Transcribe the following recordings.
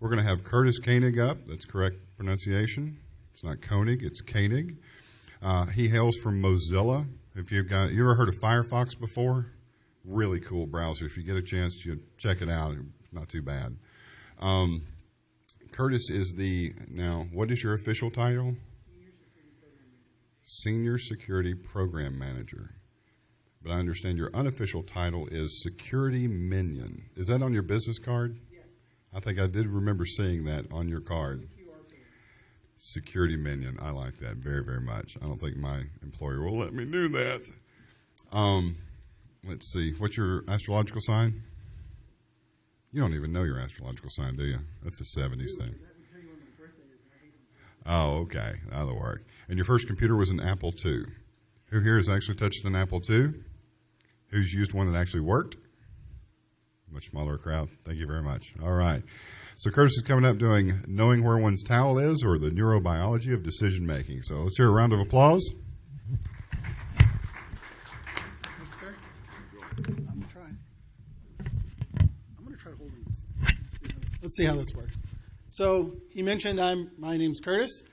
We're going to have Curtis Koenig up. That's correct pronunciation. It's not Koenig, it's Koenig. He hails from Mozilla. You ever heard of Firefox before? Really cool browser. If you get a chance, you check it out. It's not too bad. Curtis is now, what is your official title? Senior Security Program Manager. But I understand your unofficial title is Security Minion. Is that on your business card? Yes. I think I did remember seeing that on your card. Security Minion. I like that very, very much. I don't think my employer will let me do that. Let's see. What's your astrological sign? You don't even know your astrological sign, do you? That's a 70s thing. Oh, okay. That'll work. And your first computer was an Apple II. Who here has actually touched an Apple II? Who's used one that actually worked? Much smaller crowd. Thank you very much. All right. So Curtis is coming up doing Knowing Where One's Towel Is, or the Neurobiology of Decision Making. So let's hear a round of applause. Thanks, sir. I'm going to try holding this. Let's see how this works. So he mentioned my name's Curtis.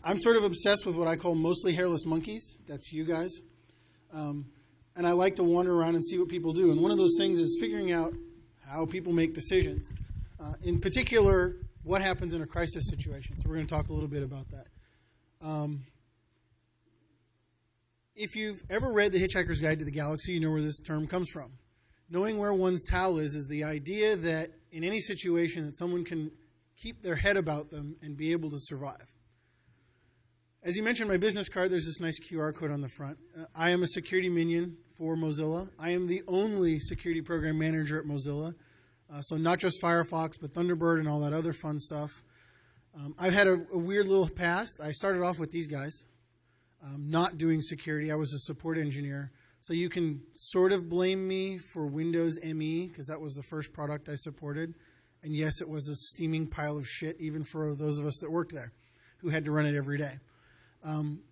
I'm sort of obsessed with what I call mostly hairless monkeys. That's you guys. And I like to wander around and see what people do. And one of those things is figuring out how people make decisions. In particular, what happens in a crisis situation. So we're going to talk a little bit about that. If you've ever read The Hitchhiker's Guide to the Galaxy, you know where this term comes from. Knowing where one's towel is the idea that in any situation that someone can keep their head about them and be able to survive. As you mentioned, my business card, there's this nice QR code on the front. I am a security minion for Mozilla. I am the only security program manager at Mozilla. So not just Firefox, but Thunderbird and all that other fun stuff. I've had a weird little past. I started off with these guys, not doing security. I was a support engineer. So you can sort of blame me for Windows ME, because that was the first product I supported. And yes, it was a steaming pile of shit, even for those of us that worked there, who had to run it every day.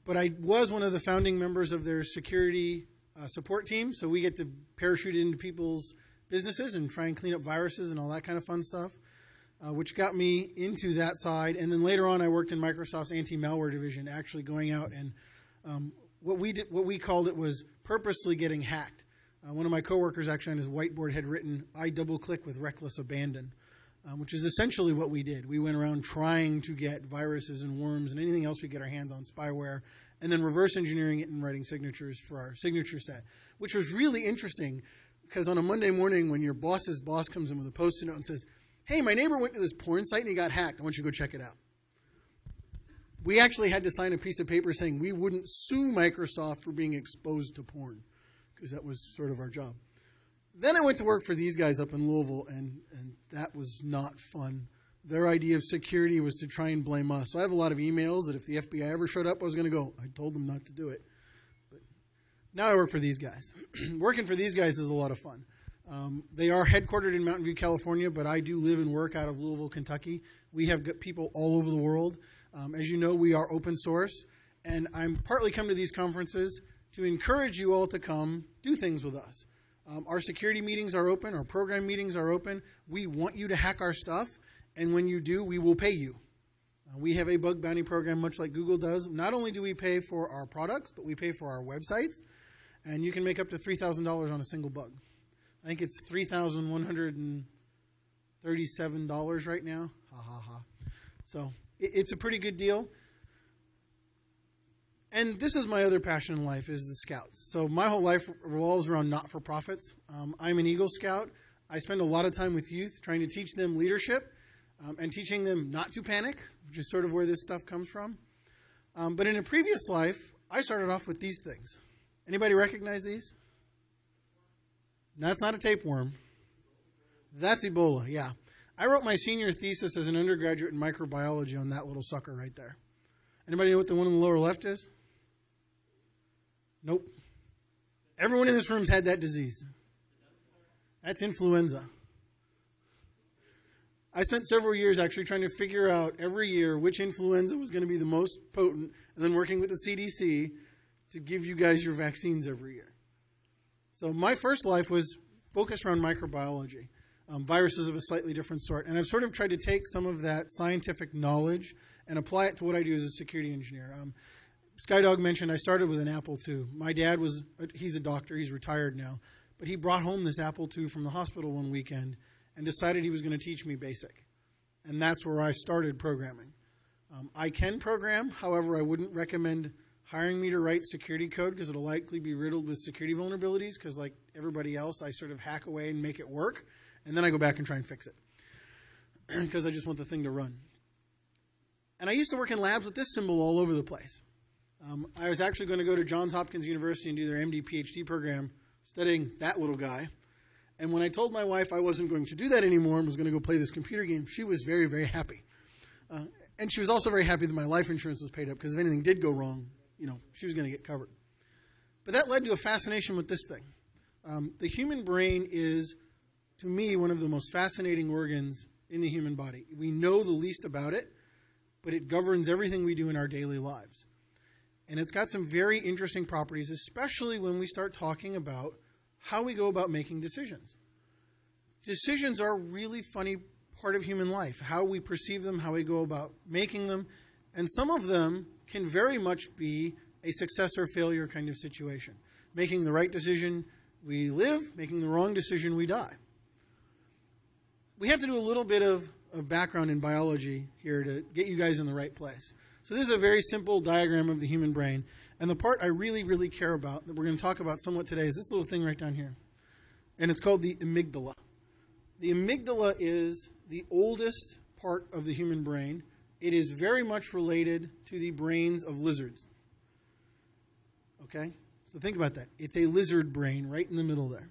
But I was one of the founding members of their security support team, so we get to parachute into people's businesses and try and clean up viruses and all that kind of fun stuff, which got me into that side. And then later on, I worked in Microsoft's anti-malware division, actually going out and what we called it was purposely getting hacked. One of my coworkers actually on his whiteboard had written, "I double-click with reckless abandon," which is essentially what we did. We went around trying to get viruses and worms and anything else we get our hands on, spyware, and then reverse engineering it and writing signatures for our signature set, which was really interesting because on a Monday morning when your boss's boss comes in with a Post-it note and says, "Hey, my neighbor went to this porn site and he got hacked. I want you to go check it out." We actually had to sign a piece of paper saying we wouldn't sue Microsoft for being exposed to porn because that was sort of our job. Then I went to work for these guys up in Louisville, and that was not fun. Their idea of security was to try and blame us. So I have a lot of emails that if the FBI ever showed up, I was going to go. I told them not to do it. But now I work for these guys. Working for these guys is a lot of fun. They are headquartered in Mountain View, California, but I do live and work out of Louisville, Kentucky. We have got people all over the world. As you know, we are open source, and I'm partly come to these conferences to encourage you all to come do things with us. Our security meetings are open. Our program meetings are open. We want you to hack our stuff, and when you do, we will pay you. We have a bug bounty program much like Google does. Not only do we pay for our products, but we pay for our websites, and you can make up to $3,000 on a single bug. I think it's $3,137 right now. Ha, ha, ha. So it's a pretty good deal. And this is my other passion in life, is the Scouts. So my whole life revolves around not-for-profits. I'm an Eagle Scout. I spend a lot of time with youth trying to teach them leadership and teaching them not to panic, which is sort of where this stuff comes from. But in a previous life, I started off with these things. Anybody recognize these? That's not a tapeworm. That's Ebola, yeah. I wrote my senior thesis as an undergraduate in microbiology on that little sucker right there. Anybody know what the one in the lower left is? Nope. Everyone in this room's had that disease. That's influenza. I spent several years actually trying to figure out every year which influenza was going to be the most potent, and then working with the CDC to give you guys your vaccines every year. So my first life was focused around microbiology. viruses of a slightly different sort. And I've sort of tried to take some of that scientific knowledge and apply it to what I do as a security engineer. SkyDog mentioned I started with an Apple II. My dad he's a doctor, he's retired now, but he brought home this Apple II from the hospital one weekend and decided he was going to teach me BASIC. And that's where I started programming. I can program, however, I wouldn't recommend hiring me to write security code because it'll likely be riddled with security vulnerabilities because like everybody else, I sort of hack away and make it work, and then I go back and try and fix it because I just want the thing to run. And I used to work in labs with this symbol all over the place. I was actually going to go to Johns Hopkins University and do their MD PhD program studying that little guy. And when I told my wife I wasn't going to do that anymore and was going to go play this computer game, she was very, very happy. And she was also very happy that my life insurance was paid up because if anything did go wrong, she was going to get covered. But that led to a fascination with this thing. The human brain is, to me, one of the most fascinating organs in the human body. We know the least about it, but it governs everything we do in our daily lives. And it's got some very interesting properties, especially when we start talking about how we go about making decisions. Decisions are a really funny part of human life, how we perceive them, how we go about making them, and some of them can very much be a success or failure kind of situation. Making the right decision, we live. Making the wrong decision, we die. We have to do a little bit of background in biology here to get you guys in the right place. So this is a very simple diagram of the human brain. And the part I really, really care about that we're going to talk about somewhat today is this little thing right down here. And it's called the amygdala. The amygdala is the oldest part of the human brain. It is very much related to the brains of lizards. Okay? So think about that. It's a lizard brain right in the middle there.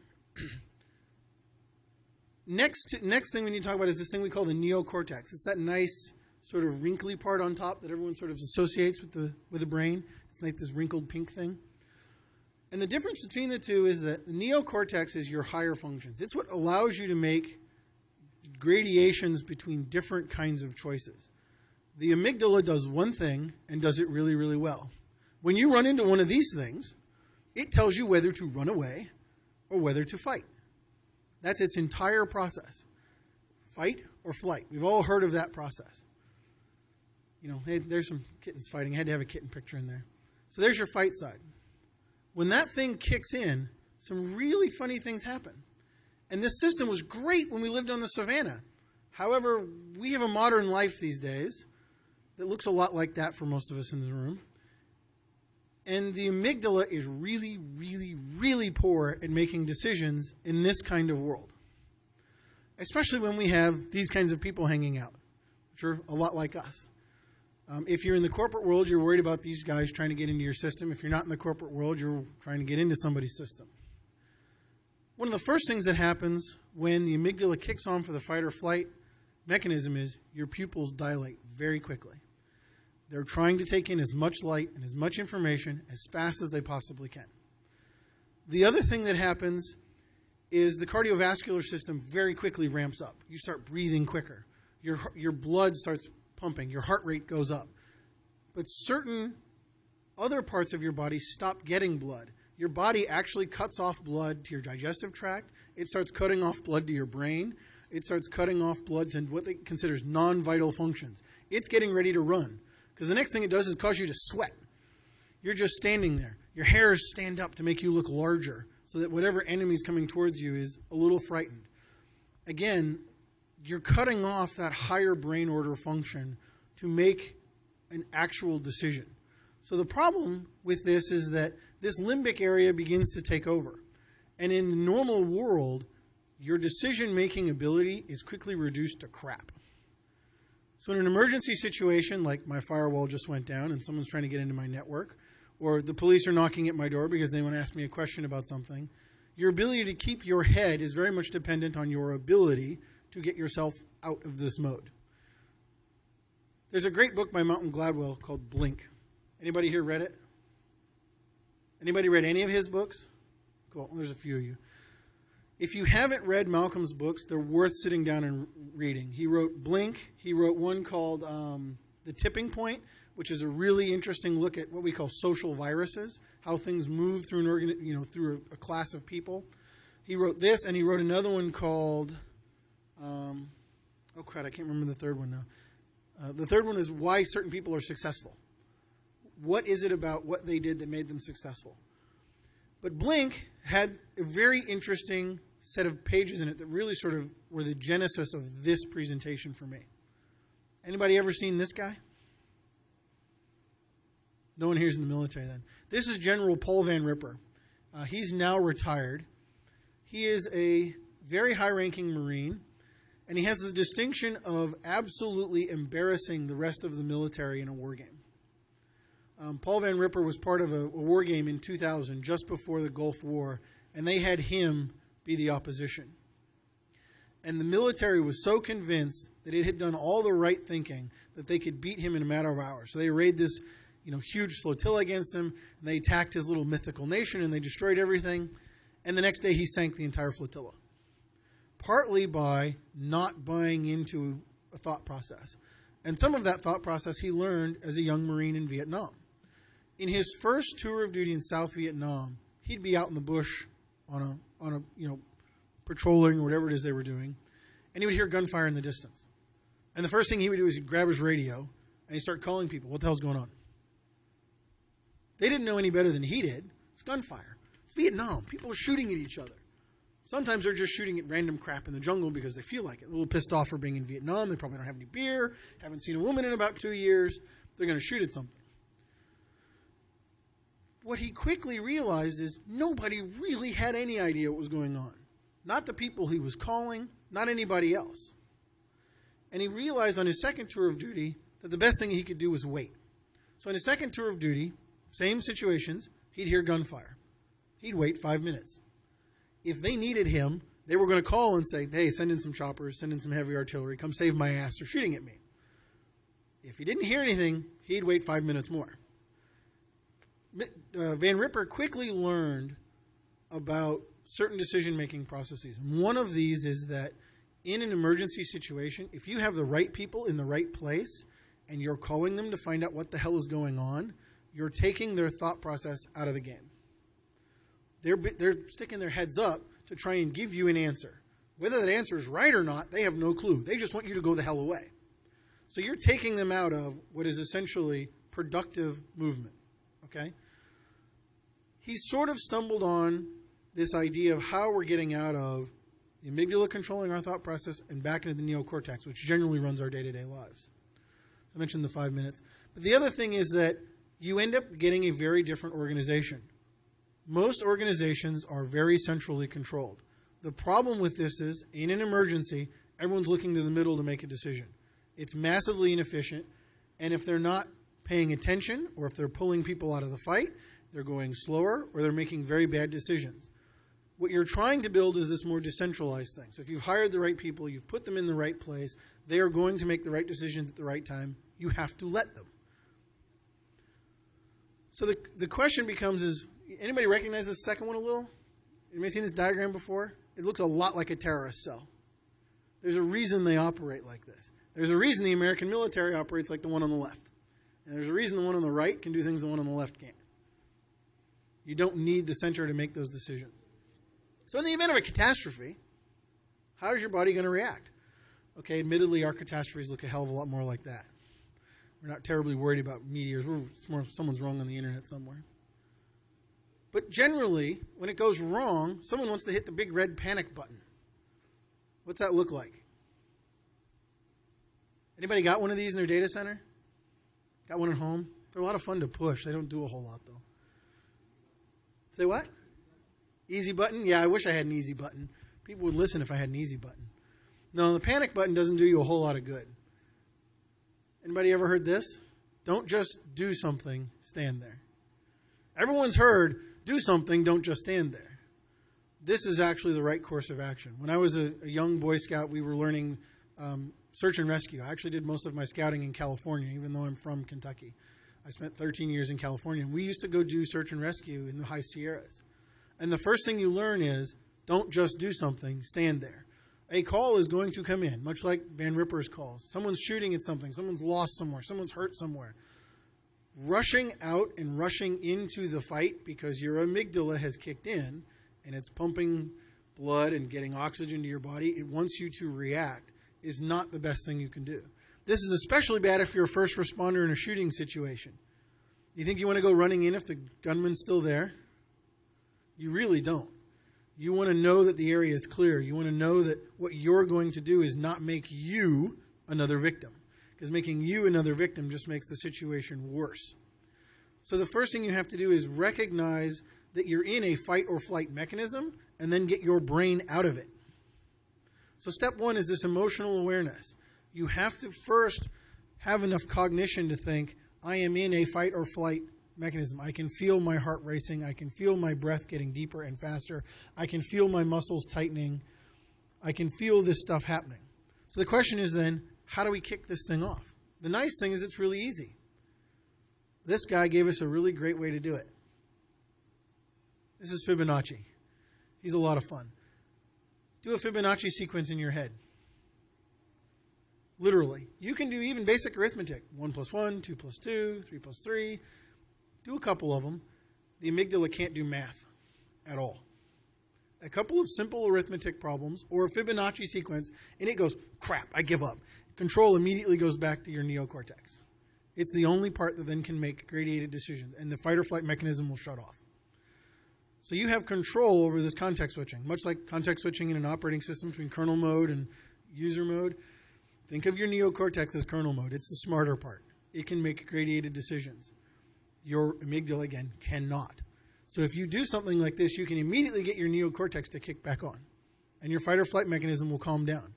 Next thing we need to talk about is this thing we call the neocortex. It's that nice sort of wrinkly part on top that everyone sort of associates with the brain. It's like this wrinkled pink thing. And the difference between the two is that the neocortex is your higher functions. It's what allows you to make gradations between different kinds of choices. The amygdala does one thing and does it really, really well. When you run into one of these things, it tells you whether to run away or whether to fight. That's its entire process. Fight or flight. We've all heard of that process. Hey, there's some kittens fighting. I had to have a kitten picture in there. So there's your fight side. When that thing kicks in, some really funny things happen. And this system was great when we lived on the savannah. However, we have a modern life these days that looks a lot like that for most of us in the room. And the amygdala is really, really, really poor at making decisions in this kind of world. Especially when we have these kinds of people hanging out, which are a lot like us. If you're in the corporate world, you're worried about these guys trying to get into your system. If you're not in the corporate world, you're trying to get into somebody's system. One of the first things that happens when the amygdala kicks on for the fight or flight mechanism is your pupils dilate very quickly. They're trying to take in as much light and as much information as fast as they possibly can. The other thing that happens is the cardiovascular system very quickly ramps up. You start breathing quicker. Your blood starts pumping. Your heart rate goes up. But certain other parts of your body stop getting blood. Your body actually cuts off blood to your digestive tract. It starts cutting off blood to your brain. It starts cutting off blood to what it considers non-vital functions. It's getting ready to run. Because the next thing it does is cause you to sweat. You're just standing there. Your hairs stand up to make you look larger so that whatever enemy is coming towards you is a little frightened. Again, you're cutting off that higher brain order function to make an actual decision. So the problem with this is that this limbic area begins to take over. And in the normal world, your decision-making ability is quickly reduced to crap. So in an emergency situation, like my firewall just went down and someone's trying to get into my network, or the police are knocking at my door because they want to ask me a question about something, your ability to keep your head is very much dependent on your ability to get yourself out of this mode. There's a great book by Malcolm Gladwell called Blink. Anybody here read it? Anybody read any of his books? Cool. Well, there's a few of you. If you haven't read Malcolm's books, they're worth sitting down and reading. He wrote Blink. He wrote one called The Tipping Point, which is a really interesting look at what we call social viruses, how things move through through a class of people. He wrote this, and he wrote another one called Oh, crap, I can't remember the third one now. The third one is why certain people are successful. What is it about what they did that made them successful? But Blink had a very interesting set of pages in it that really sort of were the genesis of this presentation for me. Anybody ever seen this guy? No one here's in the military then. This is General Paul Van Ripper. He's now retired. He is a very high-ranking Marine, and he has the distinction of absolutely embarrassing the rest of the military in a war game. Paul Van Ripper was part of a war game in 2000, just before the Gulf War, and they had him be the opposition. And the military was so convinced that it had done all the right thinking that they could beat him in a matter of hours. So they arrayed this huge flotilla against him, and they attacked his little mythical nation, and they destroyed everything. And the next day he sank the entire flotilla, partly by not buying into a thought process. And some of that thought process he learned as a young Marine in Vietnam. In his first tour of duty in South Vietnam, he'd be out in the bush on a patrolling or whatever it is they were doing, and he would hear gunfire in the distance. And the first thing he would do is he'd grab his radio and he'd start calling people. What the hell's going on? They didn't know any better than he did. It's gunfire. It's Vietnam. People are shooting at each other. Sometimes they're just shooting at random crap in the jungle because they feel like it. A little pissed off for being in Vietnam. They probably don't have any beer, haven't seen a woman in about 2 years. They're going to shoot at something. What he quickly realized is nobody really had any idea what was going on. Not the people he was calling, not anybody else. And he realized on his second tour of duty that the best thing he could do was wait. So on his second tour of duty, same situations, he'd hear gunfire. He'd wait 5 minutes. If they needed him, they were going to call and say, hey, send in some choppers, send in some heavy artillery, come save my ass, they're shooting at me. If he didn't hear anything, he'd wait 5 minutes more. Van Ripper quickly learned about certain decision-making processes. One of these is that in an emergency situation, if you have the right people in the right place and you're calling them to find out what the hell is going on, you're taking their thought process out of the game. They're sticking their heads up to try and give you an answer. Whether that answer is right or not, they have no clue. They just want you to go the hell away. So you're taking them out of what is essentially productive movement. Okay? He sort of stumbled on this idea of how we're getting out of the amygdala controlling our thought process and back into the neocortex, which generally runs our day-to-day lives. I mentioned the 5 minutes. But the other thing is that you end up getting a very different organization. Most organizations are very centrally controlled. The problem with this is, in an emergency, everyone's looking to the middle to make a decision. It's massively inefficient, and if they're not paying attention, or if they're pulling people out of the fight, they're going slower, or they're making very bad decisions. What you're trying to build is this more decentralized thing. So if you've hired the right people, you've put them in the right place, they are going to make the right decisions at the right time. You have to let them. So the question becomes is, anybody recognize this second one a little? Anybody seen this diagram before? It looks a lot like a terrorist cell. There's a reason they operate like this. There's a reason the American military operates like the one on the left. And there's a reason the one on the right can do things the one on the left can't. You don't need the center to make those decisions. So in the event of a catastrophe, how is your body going to react? Okay, admittedly, our catastrophes look a hell of a lot more like that. We're not terribly worried about meteors. It's more someone's wrong on the internet somewhere. But generally, when it goes wrong, someone wants to hit the big red panic button. What's that look like? Anybody got one of these in their data center? Got one at home? They're a lot of fun to push. They don't do a whole lot, though. Say what? Easy button? Yeah, I wish I had an easy button. People would listen if I had an easy button. No, the panic button doesn't do you a whole lot of good. Anybody ever heard this? Don't just do something, stand there. Everyone's heard, do something, don't just stand there. This is actually the right course of action. When I was a young Boy Scout, we were learning search and rescue. I actually did most of my scouting in California, even though I'm from Kentucky. I spent 13 years in California. And we used to go do search and rescue in the high Sierras. And the first thing you learn is, don't just do something, stand there. A call is going to come in, much like Van Ripper's calls. Someone's shooting at something. Someone's lost somewhere. Someone's hurt somewhere. Rushing out and rushing into the fight because your amygdala has kicked in and it's pumping blood and getting oxygen to your body, it wants you to react, is not the best thing you can do. This is especially bad if you're a first responder in a shooting situation. You think you want to go running in if the gunman's still there? You really don't. You want to know that the area is clear. You want to know that what you're going to do is not make you another victim, because making you another victim just makes the situation worse. So the first thing you have to do is recognize that you're in a fight or flight mechanism and then get your brain out of it. So step one is this emotional awareness. You have to first have enough cognition to think, I am in a fight or flight mechanism. I can feel my heart racing. I can feel my breath getting deeper and faster. I can feel my muscles tightening. I can feel this stuff happening. So the question is then, how do we kick this thing off? The nice thing is it's really easy. This guy gave us a really great way to do it. This is Fibonacci. He's a lot of fun. Do a Fibonacci sequence in your head. Literally. You can do even basic arithmetic. 1 plus 1, 2 plus 2, 3 plus 3. Do a couple of them. The amygdala can't do math at all. A couple of simple arithmetic problems or a Fibonacci sequence, and it goes, crap, I give up. Control immediately goes back to your neocortex. It's the only part that then can make gradated decisions, and the fight or flight mechanism will shut off. So you have control over this context switching, much like context switching in an operating system between kernel mode and user mode. Think of your neocortex as kernel mode. It's the smarter part. It can make gradated decisions. Your amygdala, again, cannot. So if you do something like this, you can immediately get your neocortex to kick back on, and your fight or flight mechanism will calm down.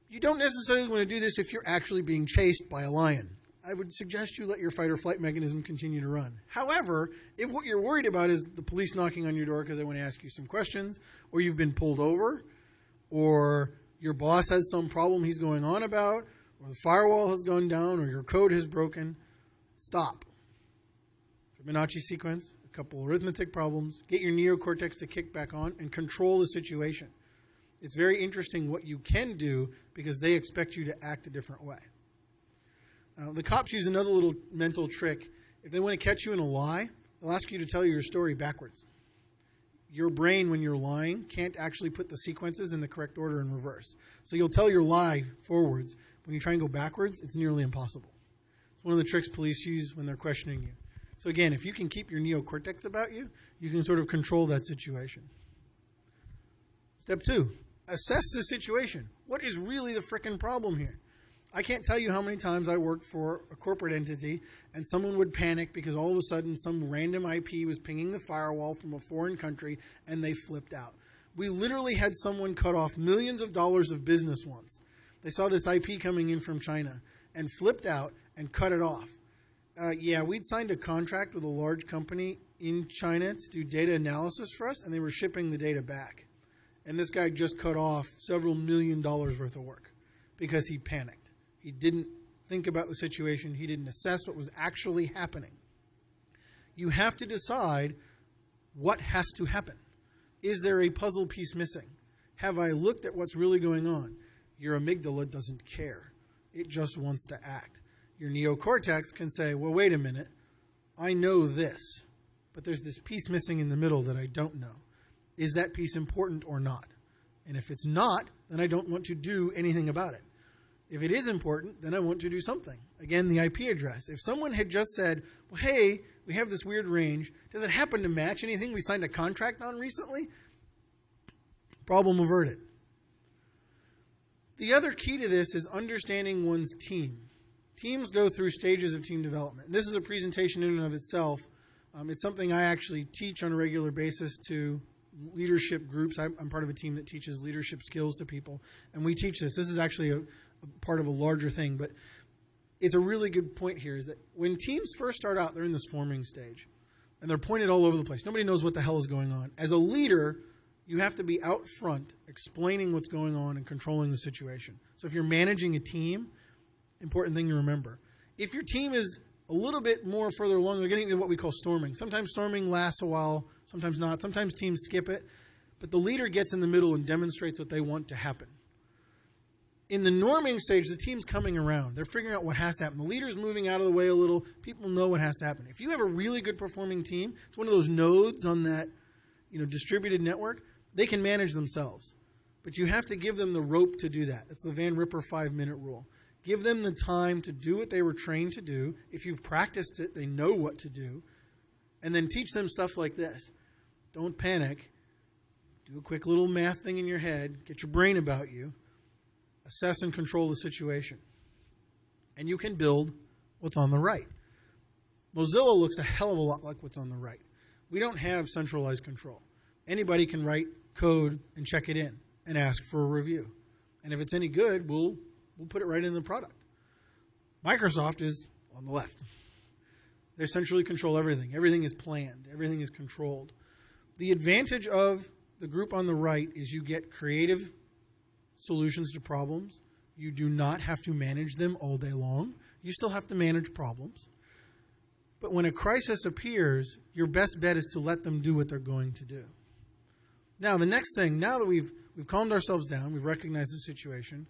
You don't necessarily want to do this if you're actually being chased by a lion. I would suggest you let your fight or flight mechanism continue to run. However, if what you're worried about is the police knocking on your door because they want to ask you some questions, or you've been pulled over, or your boss has some problem he's going on about, or the firewall has gone down, or your code has broken, stop. Fibonacci sequence, a couple arithmetic problems, get your neocortex to kick back on, and control the situation. It's very interesting what you can do because they expect you to act a different way. The cops use another little mental trick. If they want to catch you in a lie, they'll ask you to tell your story backwards. Your brain, when you're lying, can't actually put the sequences in the correct order in reverse. So you'll tell your lie forwards. When you try and go backwards, it's nearly impossible. It's one of the tricks police use when they're questioning you. So again, if you can keep your neocortex about you, you can sort of control that situation. Step 2, assess the situation. What is really the frickin' problem here? I can't tell you how many times I worked for a corporate entity and someone would panic because all of a sudden some random IP was pinging the firewall from a foreign country and they flipped out. We literally had someone cut off millions of dollars of business once. They saw this IP coming in from China and flipped out and cut it off. We'd signed a contract with a large company in China to do data analysis for us, and they were shipping the data back. And this guy just cut off several $1 million worth of work because he panicked. He didn't think about the situation. He didn't assess what was actually happening. You have to decide what has to happen. Is there a puzzle piece missing? Have I looked at what's really going on? Your amygdala doesn't care. It just wants to act. Your neocortex can say, well, wait a minute. I know this, but there's this piece missing in the middle that I don't know. Is that piece important or not? And if it's not, then I don't want to do anything about it. If it is important, then I want to do something. Again, the IP address. If someone had just said, well, hey, we have this weird range. Does it happen to match anything we signed a contract on recently? Problem averted. The other key to this is understanding one's team. Teams go through stages of team development. This is a presentation in and of itself. It's something I actually teach on a regular basis to leadership groups. I'm part of a team that teaches leadership skills to people, and we teach this. This is actually a part of a larger thing, but it's a really good point here is that when teams first start out, they're in this forming stage, and they're pointed all over the place. Nobody knows what the hell is going on. As a leader, you have to be out front explaining what's going on and controlling the situation. So if you're managing a team, important thing to remember. If your team is a little bit more further along, they're getting into what we call storming. Sometimes storming lasts a while, sometimes not. Sometimes teams skip it, but the leader gets in the middle and demonstrates what they want to happen. In the norming stage, the team's coming around. They're figuring out what has to happen. The leader's moving out of the way a little. People know what has to happen. If you have a really good performing team, it's one of those nodes on that distributed network. They can manage themselves. But you have to give them the rope to do that. It's the Van Ripper 5-minute rule. Give them the time to do what they were trained to do. If you've practiced it, they know what to do. And then teach them stuff like this. Don't panic. Do a quick little math thing in your head. Get your brain about you. Assess and control the situation. And you can build what's on the right. Mozilla looks a hell of a lot like what's on the right. We don't have centralized control. Anybody can write code and check it in and ask for a review. And if it's any good, we'll put it right in the product. Microsoft is on the left. They centrally control everything. Everything is planned. Everything is controlled. The advantage of the group on the right is you get creative solutions to problems. You do not have to manage them all day long. You still have to manage problems. But when a crisis appears, your best bet is to let them do what they're going to do. Now, the next thing, now that we've calmed ourselves down, we've recognized the situation,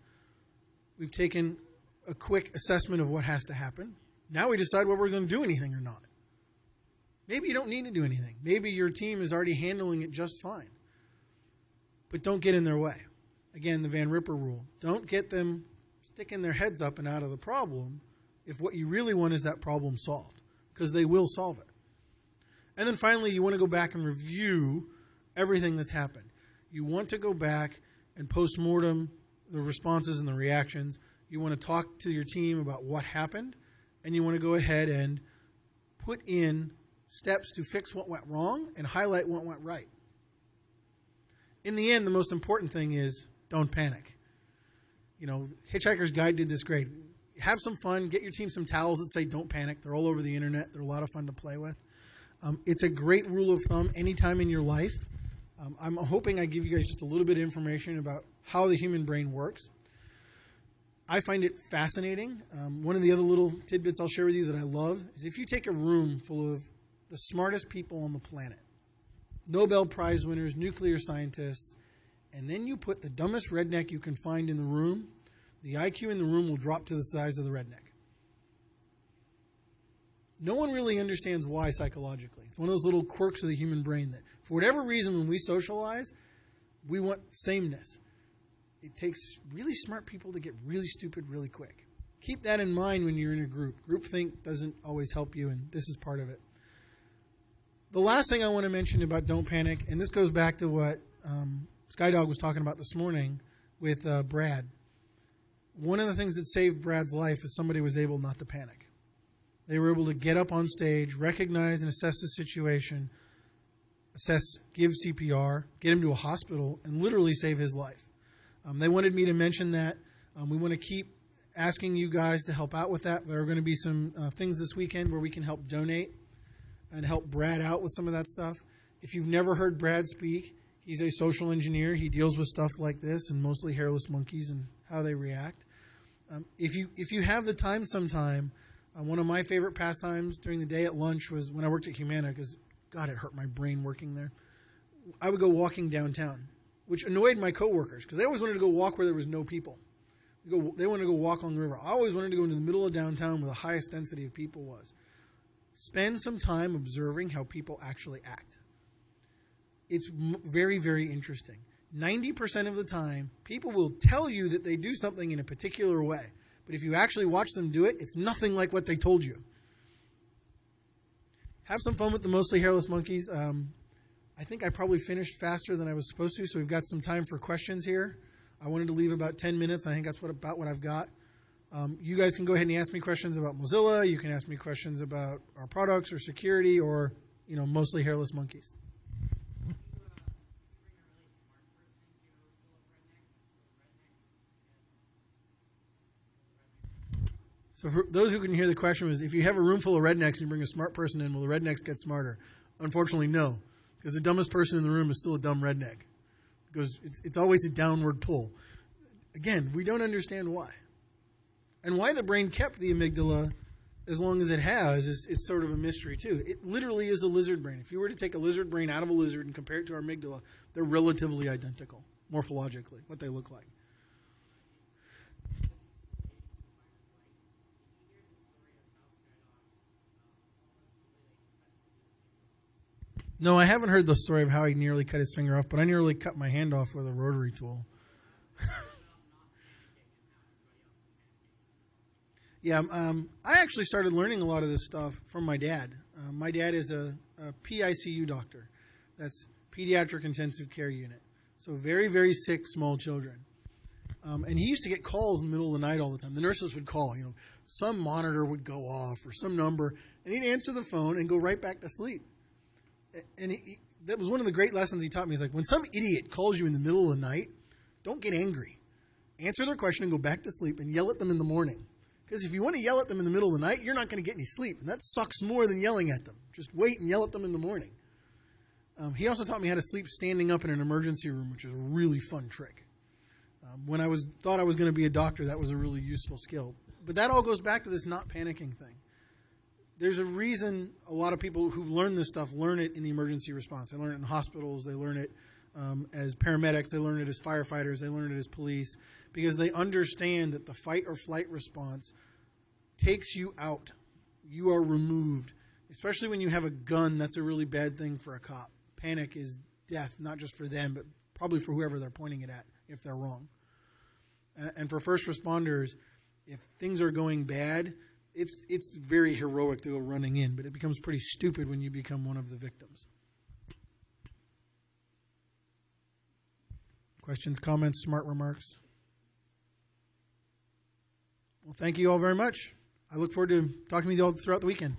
we've taken a quick assessment of what has to happen. Now we decide whether we're going to do anything or not. Maybe you don't need to do anything. Maybe your team is already handling it just fine. But don't get in their way. Again, the Van Ripper rule. Don't get them sticking their heads up and out of the problem if what you really want is that problem solved, because they will solve it. And then finally, you want to go back and review everything that's happened. You want to go back and post-mortem the responses and the reactions. You want to talk to your team about what happened, and you want to go ahead and put in steps to fix what went wrong and highlight what went right. In the end, the most important thing is don't panic. You know, Hitchhiker's Guide did this great. Have some fun. Get your team some towels that say don't panic. They're all over the internet. They're a lot of fun to play with. It's a great rule of thumb anytime in your life. I'm hoping I give you guys just a little bit of information about how the human brain works. I find it fascinating. One of the other little tidbits I'll share with you that I love is if you take a room full of the smartest people on the planet, Nobel Prize winners, nuclear scientists, and then you put the dumbest redneck you can find in the room, the IQ in the room will drop to the size of the redneck. No one really understands why psychologically. It's one of those little quirks of the human brain that, for whatever reason, when we socialize, we want sameness. It takes really smart people to get really stupid really quick. Keep that in mind when you're in a group. Groupthink doesn't always help you, and this is part of it. The last thing I want to mention about don't panic, and this goes back to what SkyDog was talking about this morning with Brad. One of the things that saved Brad's life is somebody was able not to panic. They were able to get up on stage, recognize and assess the situation, give CPR, get him to a hospital, and literally save his life. They wanted me to mention that. We want to keep asking you guys to help out with that. There are going to be some things this weekend where we can help donate and help Brad out with some of that stuff. If you've never heard Brad speak, he's a social engineer. He deals with stuff like this and mostly hairless monkeys and how they react. If you have the time sometime, one of my favorite pastimes during the day at lunch was when I worked at Humana, because, God, it hurt my brain working there. I would go walking downtown, which annoyed my coworkers because they always wanted to go walk where there was no people. They wanted to go walk on the river. I always wanted to go into the middle of downtown where the highest density of people was. Spend some time observing how people actually act. It's very, very interesting. 90% of the time, people will tell you that they do something in a particular way. But if you actually watch them do it, it's nothing like what they told you. Have some fun with the mostly hairless monkeys. I think I probably finished faster than I was supposed to, so we've got some time for questions here. I wanted to leave about 10 minutes. I think that's about what I've got. You guys can go ahead and ask me questions about Mozilla. You can ask me questions about our products or security or, mostly hairless monkeys. So for those who can hear the question was, if you have a room full of rednecks and you bring a smart person in, will the rednecks get smarter? Unfortunately, no, because the dumbest person in the room is still a dumb redneck. Because it's always a downward pull. Again, we don't understand why. And why the brain kept the amygdala as long as it has is sort of a mystery, too. It literally is a lizard brain. If you were to take a lizard brain out of a lizard and compare it to our amygdala, they're relatively identical, morphologically, what they look like. No, I haven't heard the story of how he nearly cut his finger off, but I nearly cut my hand off with a rotary tool. Yeah, I actually started learning a lot of this stuff from my dad. My dad is a PICU doctor. That's Pediatric Intensive Care Unit. So very, very sick, small children. And he used to get calls in the middle of the night all the time. The nurses would call, some monitor would go off or some number, and he'd answer the phone and go right back to sleep. And that was one of the great lessons he taught me. He's like, when some idiot calls you in the middle of the night, don't get angry. Answer their question and go back to sleep and yell at them in the morning. Because if you want to yell at them in the middle of the night, you're not going to get any sleep. And that sucks more than yelling at them. Just wait and yell at them in the morning. He also taught me how to sleep standing up in an emergency room, which is a really fun trick. When I thought I was going to be a doctor, that was a really useful skill. But that all goes back to this not panicking thing. There's a reason a lot of people who learn this stuff learn it in the emergency response. They learn it in hospitals. They learn it as paramedics. They learn it as firefighters. They learn it as police. Because they understand that the fight or flight response takes you out. You are removed. Especially when you have a gun, that's a really bad thing for a cop. Panic is death, not just for them, but probably for whoever they're pointing it at if they're wrong. And for first responders, if things are going bad, it's very heroic to go running in, but it becomes pretty stupid when you become one of the victims. Questions, comments, smart remarks? Well, thank you all very much. I look forward to talking with you all throughout the weekend.